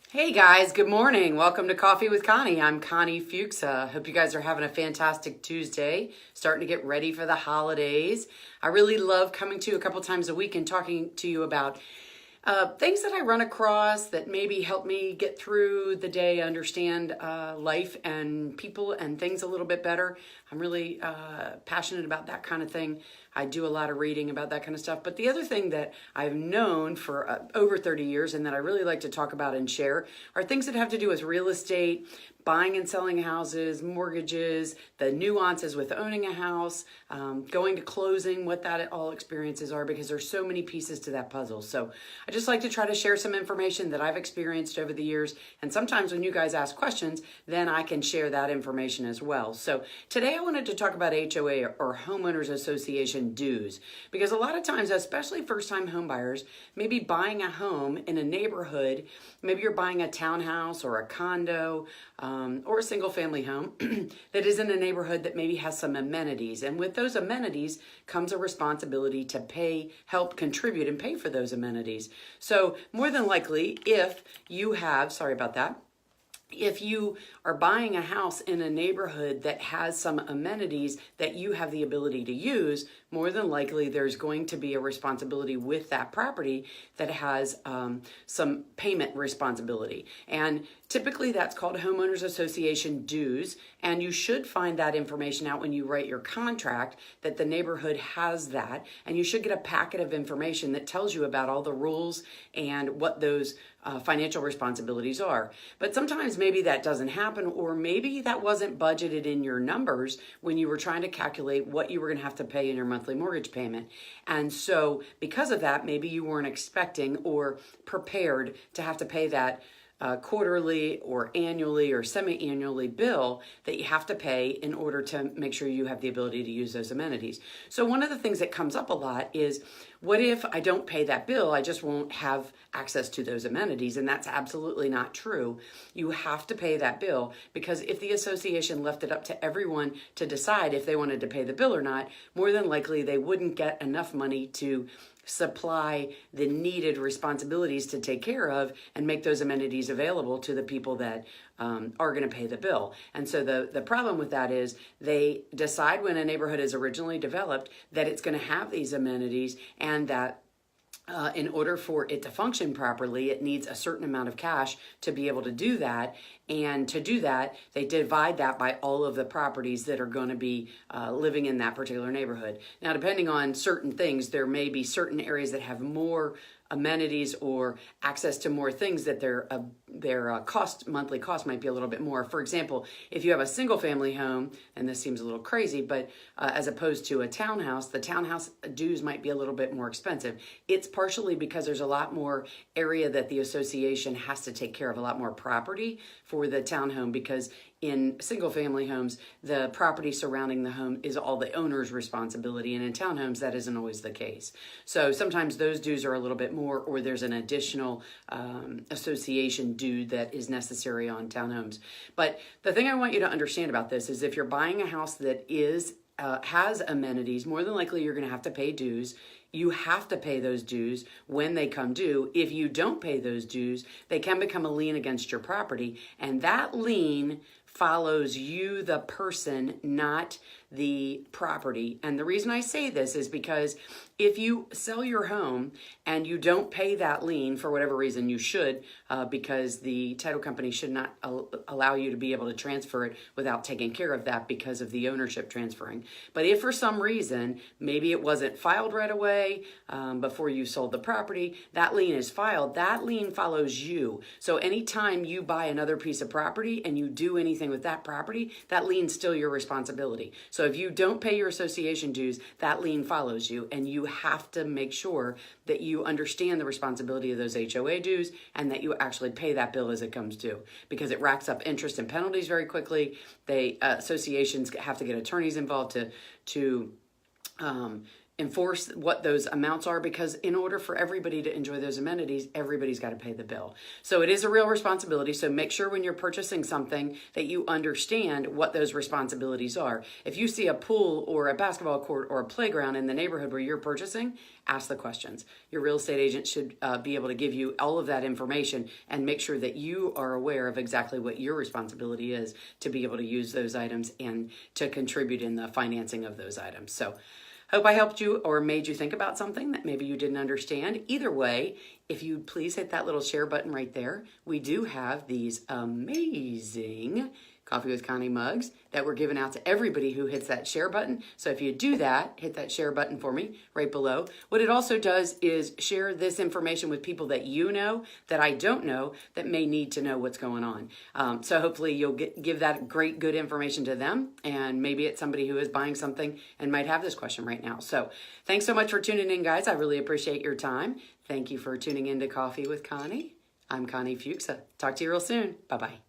Hey guys, good morning. Welcome to Coffee with Connie. I'm Connie Fuksa. Hope you guys are having a fantastic Tuesday, starting to get ready for the holidays. I really love coming to you a couple times a week and talking to you about things that I run across that maybe help me get through the day, understand life and people and things a little bit better. I'm really passionate about that kind of thing. I do a lot of reading about that kind of stuff. But the other thing that I've known for over 30 years and that I really like to talk about and share are things that have to do with real estate, buying and selling houses, mortgages, the nuances with owning a house, going to closing, what that all experiences are, because there's so many pieces to that puzzle. So I just like to try to share some information that I've experienced over the years. And sometimes when you guys ask questions, then I can share that information as well. So today I wanted to talk about HOA or homeowners association dues, because a lot of times, especially first-time home buyers, maybe buying a home in a neighborhood, maybe you're buying a townhouse or a condo, or a single family home that is in a neighborhood that maybe has some amenities. And with those amenities comes a responsibility to pay, help contribute and pay for those amenities. So more than likely, if you have, sorry about that, if you are buying a house in a neighborhood that has some amenities that you have the ability to use, more than likely there's going to be a responsibility with that property that has some payment responsibility. And typically that's called homeowners association dues. And you should find that information out when you write your contract, that the neighborhood has that. And you should get a packet of information that tells you about all the rules and what those financial responsibilities are. But sometimes maybe that doesn't happen, or maybe that wasn't budgeted in your numbers when you were trying to calculate what you were going to have to pay in your monthly mortgage payment. And so because of that, maybe you weren't expecting or prepared to have to pay that quarterly or annually or semi-annually bill that you have to pay in order to make sure you have the ability to use those amenities. So one of the things that comes up a lot is, what if I don't pay that bill? I just won't have access to those amenities. And that's absolutely not true. You have to pay that bill, because if the association left it up to everyone to decide if they wanted to pay the bill or not, more than likely they wouldn't get enough money to supply the needed responsibilities to take care of and make those amenities available to the people that are going to pay the bill. And so the problem with that is they decide when a neighborhood is originally developed that it's going to have these amenities, and that in order for it to function properly, it needs a certain amount of cash to be able to do that. And to do that, they divide that by all of the properties that are going to be living in that particular neighborhood. Now, depending on certain things, there may be certain areas that have more amenities or access to more things that their monthly cost might be a little bit more. For example, if you have a single family home, and this seems a little crazy, but as opposed to a townhouse, the townhouse dues might be a little bit more expensive. It's partially because there's a lot more area that the association has to take care of, a lot more property for the townhome, because in single family homes, the property surrounding the home is all the owner's responsibility. And in townhomes, that isn't always the case. So sometimes those dues are a little bit more, or there's an additional association due that is necessary on townhomes. But the thing I want you to understand about this is, if you're buying a house that has amenities, more than likely you're going to have to pay dues. You have to pay those dues when they come due. If you don't pay those dues, they can become a lien against your property, and that lien follows you, the person, not the property. And the reason I say this is because if you sell your home and you don't pay that lien for whatever reason, you should, because the title company should not allow you to be able to transfer it without taking care of that because of the ownership transferring. But if for some reason, maybe it wasn't filed right away before you sold the property, that lien is filed, that lien follows you. So anytime you buy another piece of property and you do anything with that property, that lien's still your responsibility. So if you don't pay your association dues, that lien follows you, and you have to make sure that you understand the responsibility of those HOA dues and that you actually pay that bill as it comes due, because it racks up interest and penalties very quickly. Associations have to get attorneys involved to enforce what those amounts are, because in order for everybody to enjoy those amenities, everybody's got to pay the bill. So it is a real responsibility. So make sure when you're purchasing something that you understand what those responsibilities are. If you see a pool or a basketball court or a playground in the neighborhood where you're purchasing, ask the questions. Your real estate agent should be able to give you all of that information and make sure that you are aware of exactly what your responsibility is to be able to use those items and to contribute in the financing of those items. So hope I helped you or made you think about something that maybe you didn't understand. Either way, if you'd please hit that little share button right there. We do have these amazing Coffee with Connie mugs that we're giving out to everybody who hits that share button. So if you do that, hit that share button for me right below. What it also does is share this information with people that you know, that I don't know, that may need to know what's going on. So hopefully you'll give that great, good information to them. And maybe it's somebody who is buying something and might have this question right now. So thanks so much for tuning in, guys. I really appreciate your time. Thank you for tuning in to Coffee with Connie. I'm Connie Fuksa. Talk to you real soon. Bye-bye.